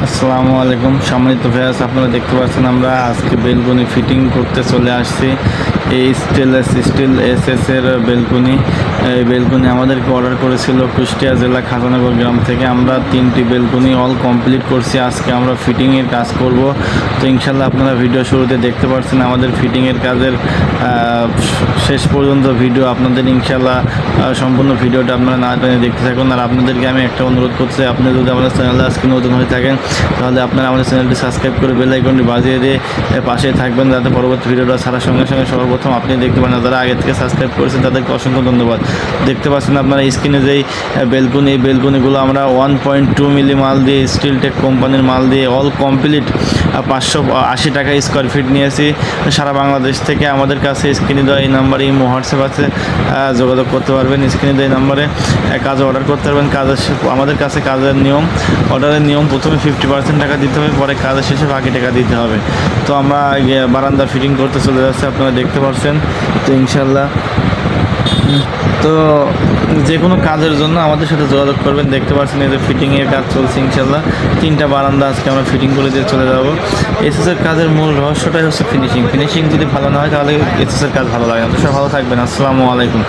আসসালামু আলাইকুম সম্মানিত ভিউয়ার্স, আপনারা দেখতে পাচ্ছেন আমরা আজকে বেলকনি ফিটিং করতে চলে আসছি। এই স্টেনলেস স্টিল এসএস এর বেলকনি। এই বেলকনি আমাদেরকে অর্ডার করেছিল কুষ্টিয়া জেলা খাজানগর গ্রাম থেকে। আমরা 3টি বেলকনি অল কমপ্লিট করছি। আজকে আমরা ফিটিংয়ের কাজ করব। তো ইনশাল্লাহ আপনারা ভিডিও শুরুতে দেখতে পাচ্ছেন আমাদের ফিটিংয়ের কাজের শেষ পর্যন্ত ভিডিও আপনাদের ইনশাল্লাহ সম্পূর্ণ ভিডিওটা আপনারা না টেনে দেখতে থাকুন। আর আপনাদেরকে আমি একটা অনুরোধ করছি, আপনি যদি আমাদের চ্যানেলে আজকে নতুন হয়ে থাকেন তাহলে আপনারা আমাদের চ্যানেলটি সাবস্ক্রাইব করে বেল আইকনটি বাজিয়ে দিয়ে পাশে থাকবেন, যাতে পরবর্তী ভিডিওটা ছাড়ার সঙ্গে সঙ্গে সর্বপ্রথম আপনি দেখতে পারেন। যারা আগে থেকে সাবস্ক্রাইব করেছেন তাদেরকে অসংখ্য ধন্যবাদ। দেখতে পাচ্ছেন আপনারা স্ক্রিনে যেই বেলকনি, এই বেলকনিগুলো আমরা 1.2 মিলি মাল দিয়ে স্টিল টেক কোম্পানির মাল দিয়ে অল কমপ্লিট 580 টাকা স্কোয়ার ফিট নিয়েছি সারা বাংলাদেশ থেকে। আমাদের কাছে স্ক্রিনে দেওয়া এই নাম্বারে হোয়াটসঅ্যাপ আছে, যোগাযোগ করতে পারবেন। স্ক্রিনে দেওয়া এই নাম্বারে কাজ অর্ডার করতে পারবেন। আমাদের কাছে কাজের নিয়ম, অর্ডারের নিয়ম, প্রথমে 50% টাকা দিতে হবে, পরে কাজের শেষে বাকি টাকা দিতে হবে। তো আমরা বারান্দা ফিটিং করতে চলে যাচ্ছি, আপনারা দেখতে পাচ্ছেন। তো ইনশাল্লাহ তো যে কোনো কাজের জন্য আমাদের সাথে যোগাযোগ করবেন। দেখতে পাচ্ছেন এই যে ফিটিংয়ের কাজ চলছে। ইনশাল্লাহ 3টা বারান্দা আজকে আমরা ফিটিং করে দিয়ে চলে যাব। এসএসের কাজের মূল রহস্যটাই হচ্ছে ফিনিশিং যদি ভালো না হয় তাহলে এসএসের কাজ ভালো লাগে না। তো সব ভালো থাকবেন। আসসালামু আলাইকুম।